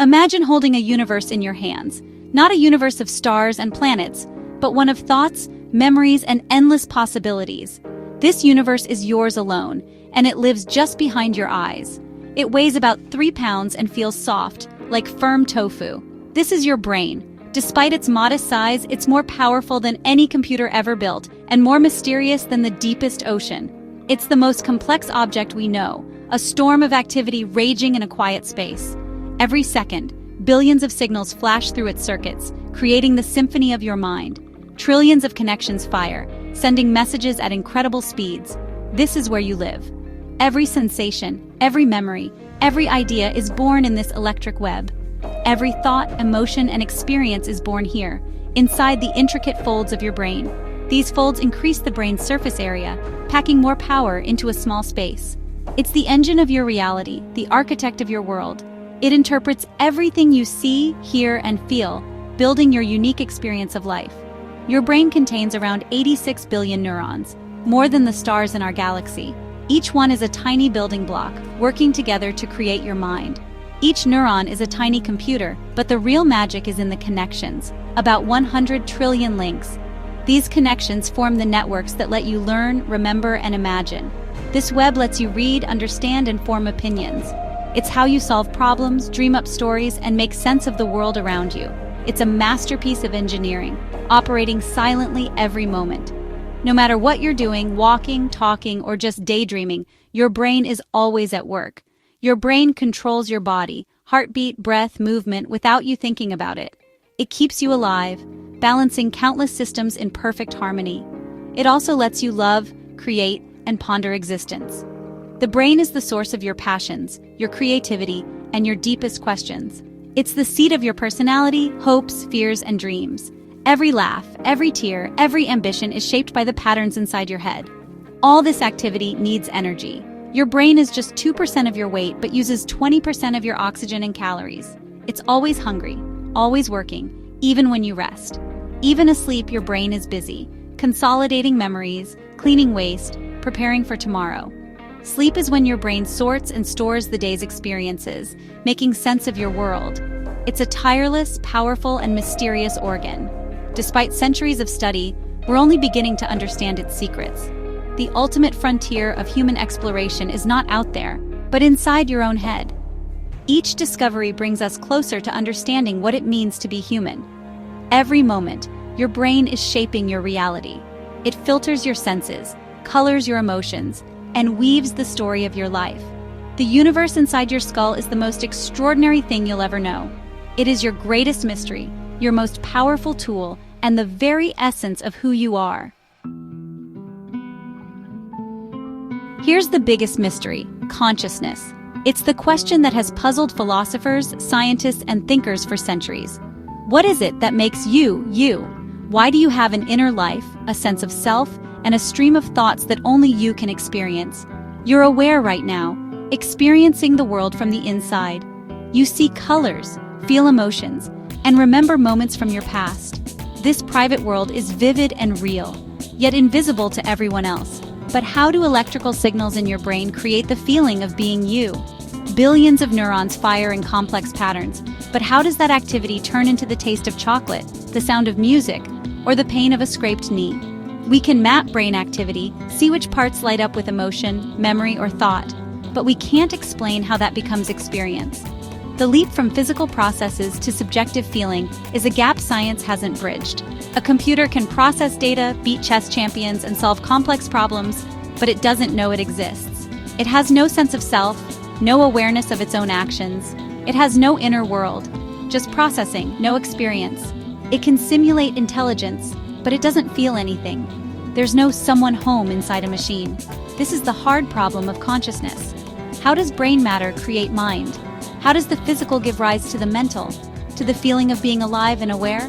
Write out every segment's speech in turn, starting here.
Imagine holding a universe in your hands, not a universe of stars and planets, but one of thoughts, memories, and endless possibilities. This universe is yours alone, and it lives just behind your eyes. It weighs about 3 pounds and feels soft, like firm tofu. This is your brain. Despite its modest size, it's more powerful than any computer ever built, and more mysterious than the deepest ocean. It's the most complex object we know, a storm of activity raging in a quiet space. Every second, billions of signals flash through its circuits, creating the symphony of your mind. Trillions of connections fire, sending messages at incredible speeds. This is where you live. Every sensation, every memory, every idea is born in this electric web. Every thought, emotion, and experience is born here, inside the intricate folds of your brain. These folds increase the brain's surface area, packing more power into a small space. It's the engine of your reality, the architect of your world. It interprets everything you see, hear, and feel, building your unique experience of life. Your brain contains around 86 billion neurons, more than the stars in our galaxy. Each one is a tiny building block, working together to create your mind. Each neuron is a tiny computer, but the real magic is in the connections, about 100 trillion links. These connections form the networks that let you learn, remember, and imagine. This web lets you read, understand, and form opinions. It's how you solve problems, dream up stories, and make sense of the world around you. It's a masterpiece of engineering, operating silently every moment. No matter what you're doing, walking, talking, or just daydreaming, your brain is always at work. Your brain controls your body, heartbeat, breath, movement without you thinking about it. It keeps you alive, balancing countless systems in perfect harmony. It also lets you love, create, and ponder existence. The brain is the source of your passions, your creativity, and your deepest questions. It's the seat of your personality, hopes, fears, and dreams. Every laugh, every tear, every ambition is shaped by the patterns inside your head. All this activity needs energy. Your brain is just 2% of your weight, but uses 20% of your oxygen and calories. It's always hungry, always working, even when you rest. Even asleep, your brain is busy, consolidating memories, cleaning waste, preparing for tomorrow. Sleep is when your brain sorts and stores the day's experiences, making sense of your world. It's a tireless, powerful, and mysterious organ. Despite centuries of study, we're only beginning to understand its secrets. The ultimate frontier of human exploration is not out there, but inside your own head. Each discovery brings us closer to understanding what it means to be human. Every moment, your brain is shaping your reality. It filters your senses, colors your emotions, and weaves the story of your life. The universe inside your skull is the most extraordinary thing you'll ever know. It is your greatest mystery, your most powerful tool, and the very essence of who you are. Here's the biggest mystery: consciousness. It's the question that has puzzled philosophers, scientists, and thinkers for centuries. What is it that makes you, you? Why do you have an inner life, a sense of self, and a stream of thoughts that only you can experience? You're aware right now, experiencing the world from the inside. You see colors, feel emotions, and remember moments from your past. This private world is vivid and real, yet invisible to everyone else. But how do electrical signals in your brain create the feeling of being you? Billions of neurons fire in complex patterns, but how does that activity turn into the taste of chocolate, the sound of music, or the pain of a scraped knee? We can map brain activity, see which parts light up with emotion, memory, or thought, but we can't explain how that becomes experience. The leap from physical processes to subjective feeling is a gap science hasn't bridged. A computer can process data, beat chess champions, and solve complex problems, but it doesn't know it exists. It has no sense of self, no awareness of its own actions. It has no inner world, just processing, no experience. It can simulate intelligence, but it doesn't feel anything. There's no someone home inside a machine. This is the hard problem of consciousness. How does brain matter create mind? How does the physical give rise to the mental, to the feeling of being alive and aware?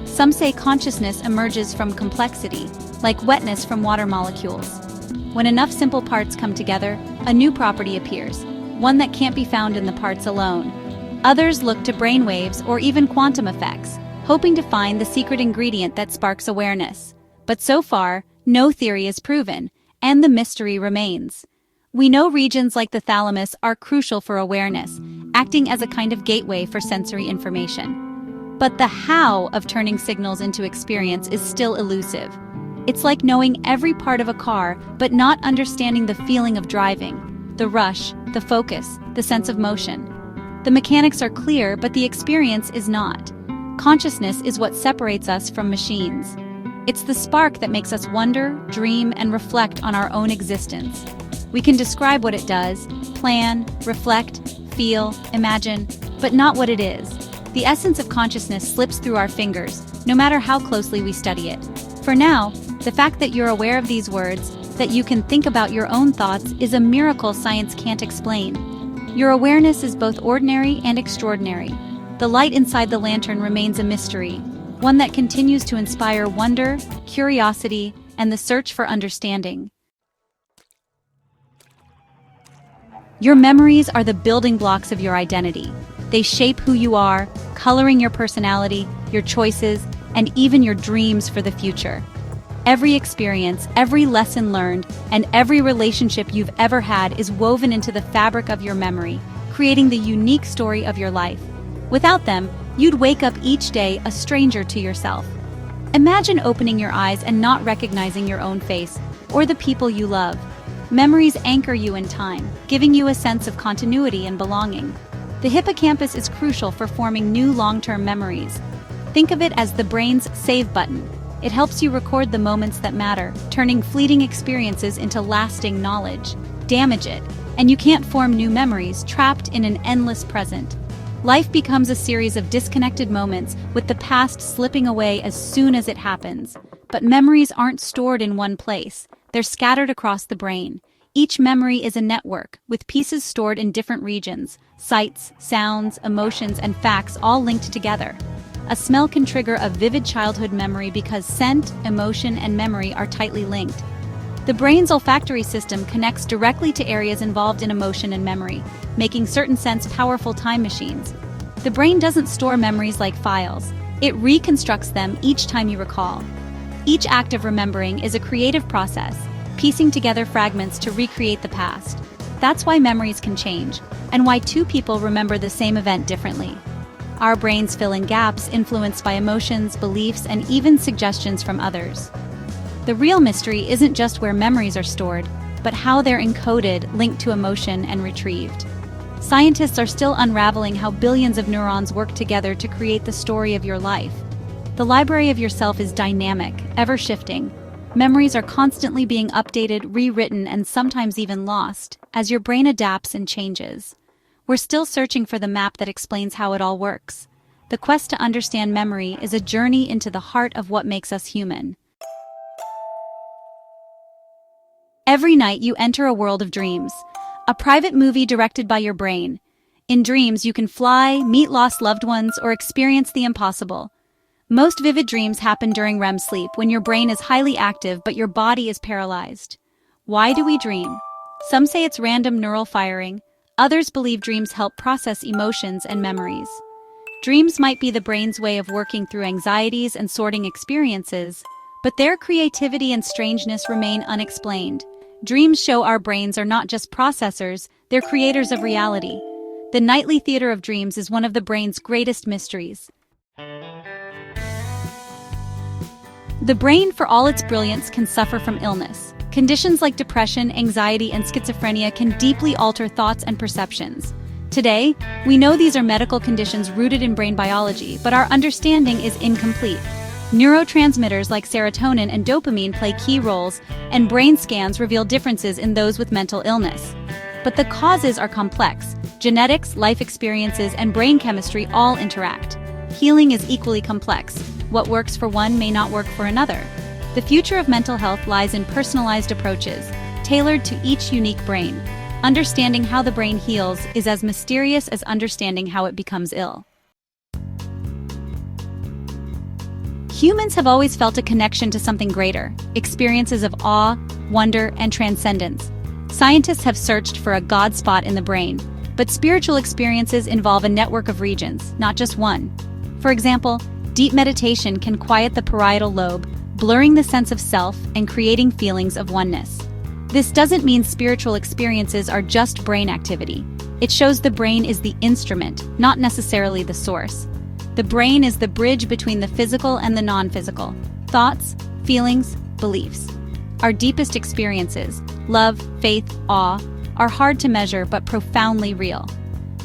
Some say consciousness emerges from complexity, like wetness from water molecules. When enough simple parts come together, a new property appears, one that can't be found in the parts alone. Others look to brainwaves or even quantum effects, hoping to find the secret ingredient that sparks awareness. But so far, no theory is proven, and the mystery remains. We know regions like the thalamus are crucial for awareness, acting as a kind of gateway for sensory information. But the how of turning signals into experience is still elusive. It's like knowing every part of a car, but not understanding the feeling of driving, the rush, the focus, the sense of motion. The mechanics are clear, but the experience is not. Consciousness is what separates us from machines. It's the spark that makes us wonder, dream, and reflect on our own existence. We can describe what it does, plan, reflect, feel, imagine, but not what it is. The essence of consciousness slips through our fingers, no matter how closely we study it. For now, the fact that you're aware of these words, that you can think about your own thoughts, is a miracle science can't explain. Your awareness is both ordinary and extraordinary. The light inside the lantern remains a mystery, one that continues to inspire wonder, curiosity, and the search for understanding. Your memories are the building blocks of your identity. They shape who you are, coloring your personality, your choices, and even your dreams for the future. Every experience, every lesson learned, and every relationship you've ever had is woven into the fabric of your memory, creating the unique story of your life. Without them, you'd wake up each day a stranger to yourself. Imagine opening your eyes and not recognizing your own face or the people you love. Memories anchor you in time, giving you a sense of continuity and belonging. The hippocampus is crucial for forming new long-term memories. Think of it as the brain's save button. It helps you record the moments that matter, turning fleeting experiences into lasting knowledge. Damage it, and you can't form new memories, trapped in an endless present. Life becomes a series of disconnected moments, with the past slipping away as soon as it happens. But memories aren't stored in one place. They're scattered across the brain. Each memory is a network, with pieces stored in different regions, sights, sounds, emotions, and facts all linked together. A smell can trigger a vivid childhood memory because scent, emotion, and memory are tightly linked. The brain's olfactory system connects directly to areas involved in emotion and memory, making certain scents powerful time machines. The brain doesn't store memories like files. It reconstructs them each time you recall. Each act of remembering is a creative process, piecing together fragments to recreate the past. That's why memories can change, and why two people remember the same event differently. Our brains fill in gaps influenced by emotions, beliefs, and even suggestions from others. The real mystery isn't just where memories are stored, but how they're encoded, linked to emotion, and retrieved. Scientists are still unraveling how billions of neurons work together to create the story of your life. The library of yourself is dynamic, ever-shifting. Memories are constantly being updated, rewritten, and sometimes even lost, as your brain adapts and changes. We're still searching for the map that explains how it all works. The quest to understand memory is a journey into the heart of what makes us human. Every night you enter a world of dreams, a private movie directed by your brain. In dreams, you can fly, meet lost loved ones, or experience the impossible. Most vivid dreams happen during REM sleep, when your brain is highly active but your body is paralyzed. Why do we dream? Some say it's random neural firing. Others believe dreams help process emotions and memories. Dreams might be the brain's way of working through anxieties and sorting experiences, but their creativity and strangeness remain unexplained. Dreams show our brains are not just processors, they're creators of reality. The nightly theater of dreams is one of the brain's greatest mysteries. The brain, for all its brilliance, can suffer from illness. Conditions like depression, anxiety, and schizophrenia can deeply alter thoughts and perceptions. Today, we know these are medical conditions rooted in brain biology, but our understanding is incomplete. Neurotransmitters like serotonin and dopamine play key roles, and brain scans reveal differences in those with mental illness. But the causes are complex. Genetics, life experiences, and brain chemistry all interact. Healing is equally complex. What works for one may not work for another. The future of mental health lies in personalized approaches, tailored to each unique brain. Understanding how the brain heals is as mysterious as understanding how it becomes ill. Humans have always felt a connection to something greater, experiences of awe, wonder, and transcendence. Scientists have searched for a God spot in the brain, but spiritual experiences involve a network of regions, not just one. For example, deep meditation can quiet the parietal lobe, blurring the sense of self and creating feelings of oneness. This doesn't mean spiritual experiences are just brain activity. It shows the brain is the instrument, not necessarily the source. The brain is the bridge between the physical and the non-physical. Thoughts, feelings, beliefs. Our deepest experiences, love, faith, awe, are hard to measure but profoundly real.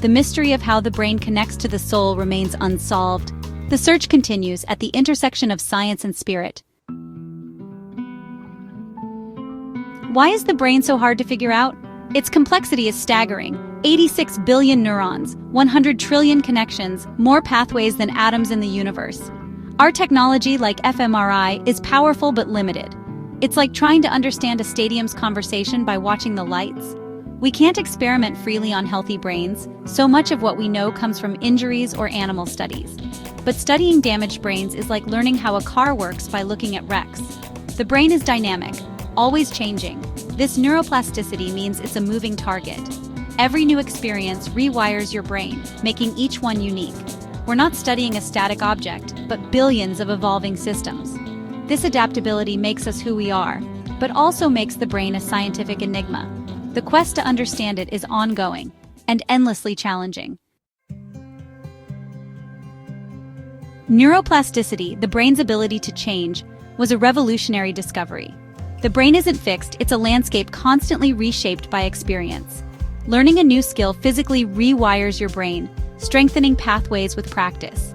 The mystery of how the brain connects to the soul remains unsolved. The search continues at the intersection of science and spirit. Why is the brain so hard to figure out? Its complexity is staggering. 86 billion neurons, 100 trillion connections, more pathways than atoms in the universe. Our technology, like fMRI, is powerful but limited. It's like trying to understand a stadium's conversation by watching the lights. We can't experiment freely on healthy brains. So much of what we know comes from injuries or animal studies. But studying damaged brains is like learning how a car works by looking at wrecks. The brain is dynamic, always changing. This neuroplasticity means it's a moving target. Every new experience rewires your brain, making each one unique. We're not studying a static object, but billions of evolving systems. This adaptability makes us who we are, but also makes the brain a scientific enigma. The quest to understand it is ongoing and endlessly challenging. Neuroplasticity, the brain's ability to change, was a revolutionary discovery. The brain isn't fixed, it's a landscape constantly reshaped by experience. Learning a new skill physically rewires your brain, strengthening pathways with practice.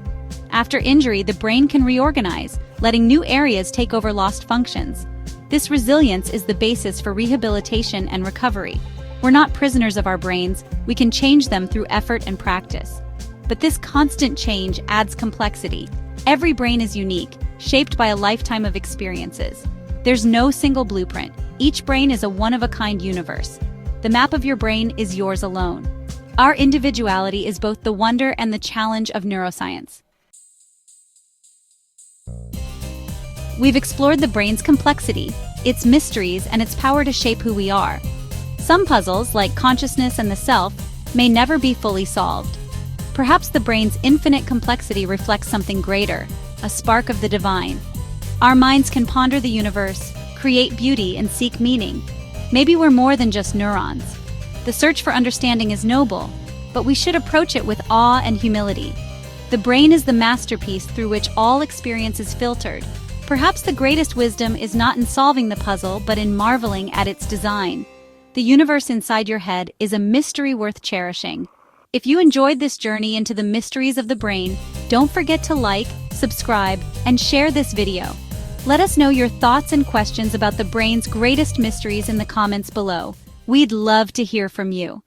After injury, the brain can reorganize, letting new areas take over lost functions. This resilience is the basis for rehabilitation and recovery. We're not prisoners of our brains, we can change them through effort and practice. But this constant change adds complexity. Every brain is unique, shaped by a lifetime of experiences. There's no single blueprint. Each brain is a one-of-a-kind universe. The map of your brain is yours alone. Our individuality is both the wonder and the challenge of neuroscience. We've explored the brain's complexity, its mysteries, and its power to shape who we are. Some puzzles, like consciousness and the self, may never be fully solved. Perhaps the brain's infinite complexity reflects something greater, a spark of the divine. Our minds can ponder the universe, create beauty, and seek meaning. Maybe we're more than just neurons. The search for understanding is noble, but we should approach it with awe and humility. The brain is the masterpiece through which all experience is filtered. Perhaps the greatest wisdom is not in solving the puzzle, but in marveling at its design. The universe inside your head is a mystery worth cherishing. If you enjoyed this journey into the mysteries of the brain, don't forget to like, subscribe, and share this video. Let us know your thoughts and questions about the brain's greatest mysteries in the comments below. We'd love to hear from you.